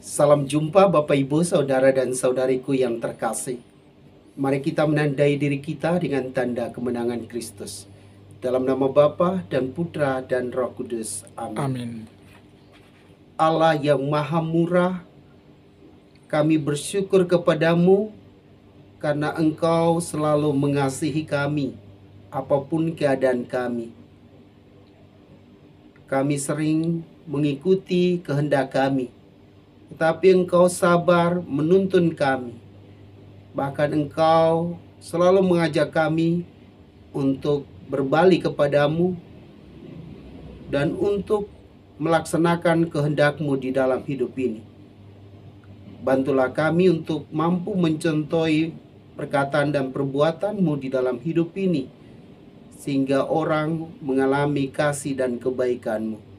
Salam jumpa Bapak Ibu, Saudara dan Saudariku yang terkasih. Mari kita menandai diri kita dengan tanda kemenangan Kristus. Dalam nama Bapa dan Putra dan Roh Kudus. Amin. Amin. Allah yang maha murah, kami bersyukur kepadamu karena Engkau selalu mengasihi kami, apapun keadaan kami. Kami sering mengikuti kehendak kami, tetapi Engkau sabar menuntun kami. Bahkan Engkau selalu mengajak kami untuk berbalik kepadamu dan untuk melaksanakan kehendak-Mu di dalam hidup ini. Bantulah kami untuk mampu mencontohi perkataan dan perbuatan-Mu di dalam hidup ini, sehingga orang mengalami kasih dan kebaikan-Mu.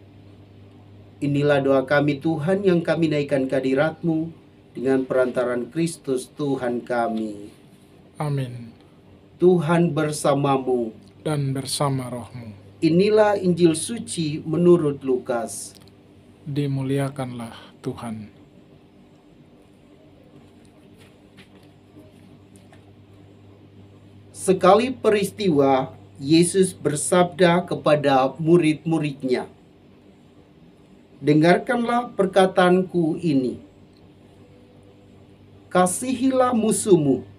Inilah doa kami Tuhan yang kami naikkan ke hadirat-Mu dengan perantaran Kristus Tuhan kami. Amin. Tuhan bersamamu. Dan bersama rohmu. Inilah Injil suci menurut Lukas. Dimuliakanlah Tuhan. Sekali peristiwa, Yesus bersabda kepada murid-muridnya, "Dengarkanlah perkataanku ini. Kasihilah musuhmu.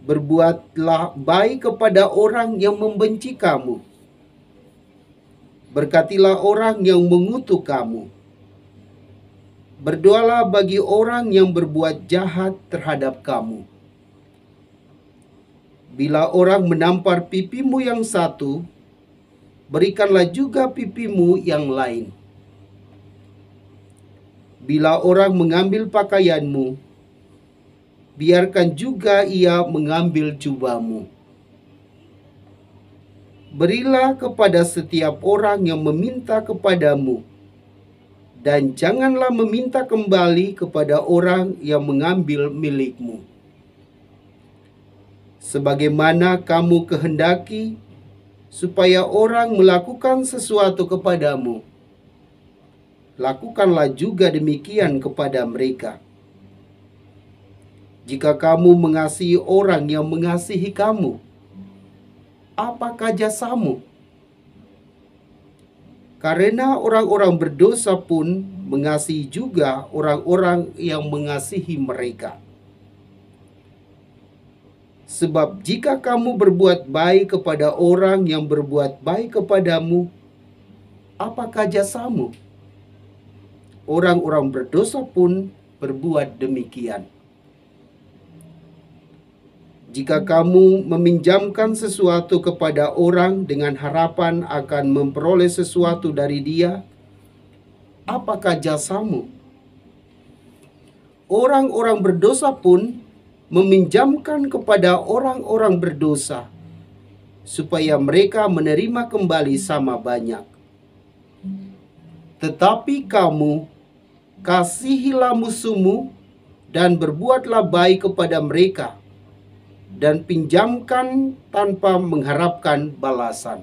Berbuatlah baik kepada orang yang membenci kamu. Berkatilah orang yang mengutuk kamu. Berdoalah bagi orang yang berbuat jahat terhadap kamu. Bila orang menampar pipimu yang satu, berikanlah juga pipimu yang lain. Bila orang mengambil pakaianmu, biarkan juga ia mengambil jubahmu. Berilah kepada setiap orang yang meminta kepadamu, dan janganlah meminta kembali kepada orang yang mengambil milikmu. Sebagaimana kamu kehendaki supaya orang melakukan sesuatu kepadamu, lakukanlah juga demikian kepada mereka. Jika kamu mengasihi orang yang mengasihi kamu, apakah jasamu? Karena orang-orang berdosa pun mengasihi juga orang-orang yang mengasihi mereka. Sebab jika kamu berbuat baik kepada orang yang berbuat baik kepadamu, apakah jasamu? Orang-orang berdosa pun berbuat demikian. Jika kamu meminjamkan sesuatu kepada orang dengan harapan akan memperoleh sesuatu dari dia, apakah jasamu? Orang-orang berdosa pun meminjamkan kepada orang-orang berdosa, supaya mereka menerima kembali sama banyak. Tetapi kamu, kasihilah musuhmu dan berbuatlah baik kepada mereka, dan pinjamkan tanpa mengharapkan balasan.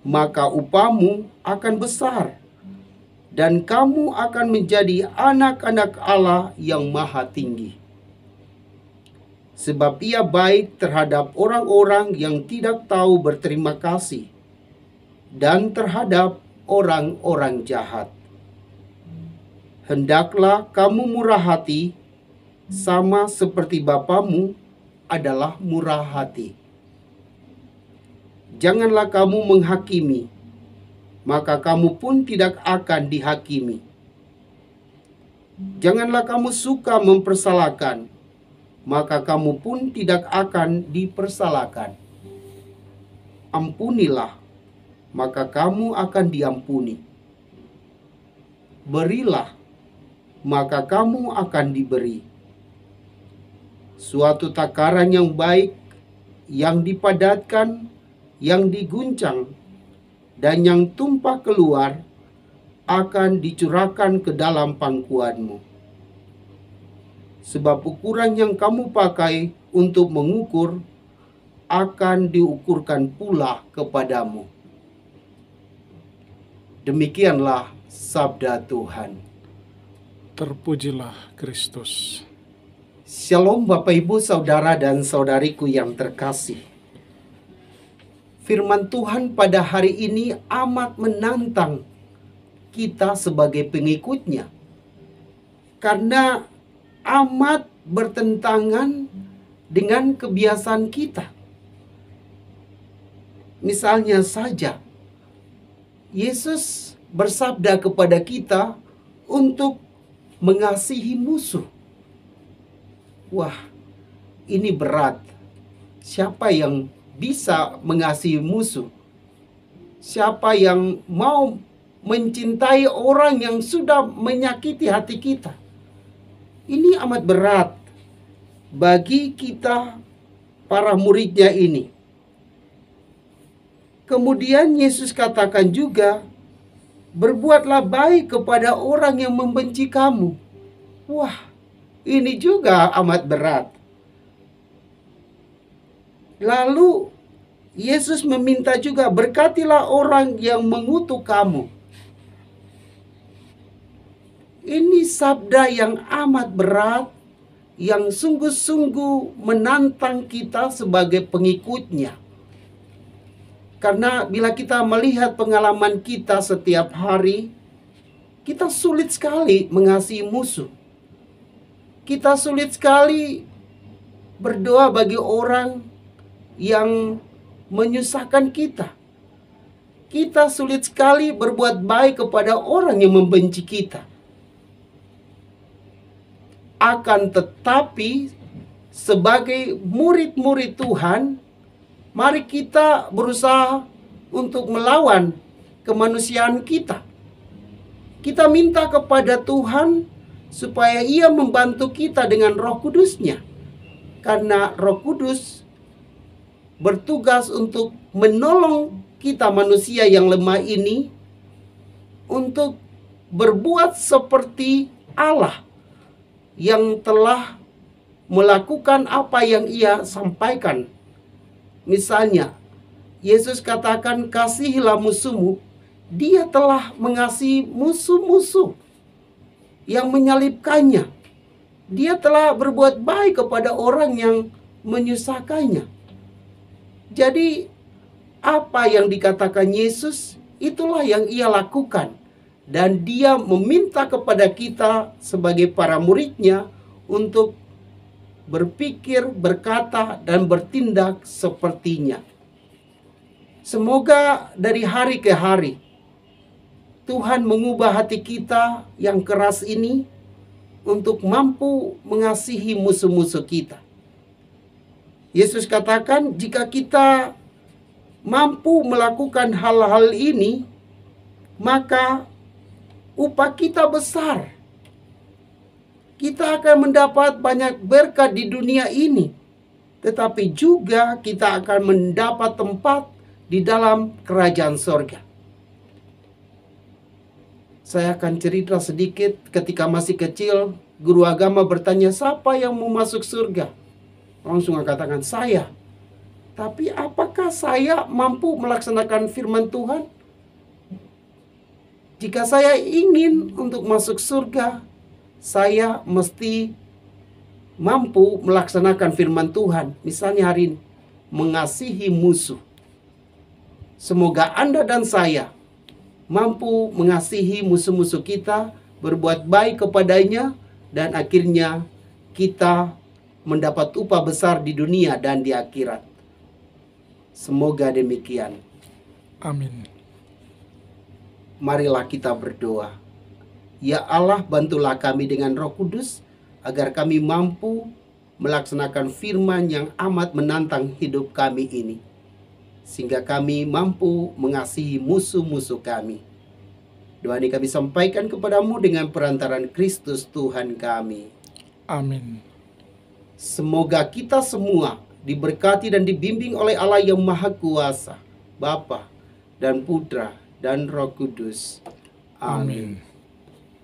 Maka upahmu akan besar, dan kamu akan menjadi anak-anak Allah yang maha tinggi. Sebab ia baik terhadap orang-orang yang tidak tahu berterima kasih, dan terhadap orang-orang jahat. Hendaklah kamu murah hati, sama seperti Bapamu adalah murah hati. Janganlah kamu menghakimi, maka kamu pun tidak akan dihakimi. Janganlah kamu suka mempersalahkan, maka kamu pun tidak akan dipersalahkan. Ampunilah, maka kamu akan diampuni. Berilah, maka kamu akan diberi. Suatu takaran yang baik, yang dipadatkan, yang diguncang, dan yang tumpah keluar, akan dicurahkan ke dalam pangkuanmu. Sebab ukuran yang kamu pakai untuk mengukur akan diukurkan pula kepadamu. Demikianlah sabda Tuhan. Terpujilah Kristus. Shalom Bapak Ibu Saudara dan Saudariku yang terkasih. Firman Tuhan pada hari ini amat menantang kita sebagai pengikutnya. Karena amat bertentangan dengan kebiasaan kita. Misalnya saja, Yesus bersabda kepada kita untuk mengasihi musuh. Wah, ini berat. Siapa yang bisa mengasihi musuh? Siapa yang mau mencintai orang yang sudah menyakiti hati kita? Ini amat berat bagi kita para muridnya ini. Kemudian Yesus katakan juga, berbuatlah baik kepada orang yang membenci kamu. Wah, ini juga amat berat. Lalu Yesus meminta juga, berkatilah orang yang mengutuk kamu. Ini sabda yang amat berat, yang sungguh-sungguh menantang kita sebagai pengikutnya. Karena bila kita melihat pengalaman kita setiap hari, kita sulit sekali mengasihi musuh. Kita sulit sekali berdoa bagi orang yang menyusahkan kita. Kita sulit sekali berbuat baik kepada orang yang membenci kita. Akan tetapi, sebagai murid-murid Tuhan, mari kita berusaha untuk melawan kemanusiaan kita. Kita minta kepada Tuhan supaya Ia membantu kita dengan Roh Kudus-Nya. Karena Roh Kudus bertugas untuk menolong kita manusia yang lemah ini untuk berbuat seperti Allah yang telah melakukan apa yang Ia sampaikan. Misalnya, Yesus katakan, kasihilah musuhmu. Dia telah mengasihi musuh-musuh yang menyalibkannya. Dia telah berbuat baik kepada orang yang menyusahkannya. Jadi, apa yang dikatakan Yesus, itulah yang Ia lakukan. Dan Dia meminta kepada kita sebagai para muridnya untuk berpikir, berkata, dan bertindak sepertinya. Semoga dari hari ke hari Tuhan mengubah hati kita yang keras ini untuk mampu mengasihi musuh-musuh kita. Yesus katakan, jika kita mampu melakukan hal-hal ini, maka upah kita besar. Kita akan mendapat banyak berkat di dunia ini, tetapi juga kita akan mendapat tempat di dalam kerajaan sorga. Saya akan cerita sedikit. Ketika masih kecil, guru agama bertanya, siapa yang mau masuk surga? Langsung katakan, saya. Tapi apakah saya mampu melaksanakan firman Tuhan? Jika saya ingin untuk masuk surga, saya mesti mampu melaksanakan firman Tuhan. Misalnya hari ini, mengasihi musuh. Semoga Anda dan saya mampu mengasihi musuh-musuh kita, berbuat baik kepadanya, dan akhirnya kita mendapat upah besar di dunia dan di akhirat. Semoga demikian. Amin. Marilah kita berdoa. Ya Allah, bantulah kami dengan Roh Kudus agar kami mampu melaksanakan firman yang amat menantang hidup kami ini, sehingga kami mampu mengasihi musuh-musuh kami. Doa ini kami sampaikan kepadamu dengan perantaran Kristus Tuhan kami. Amin. Semoga kita semua diberkati dan dibimbing oleh Allah yang Maha Kuasa, Bapa dan Putra dan Roh Kudus. Amin. Amin.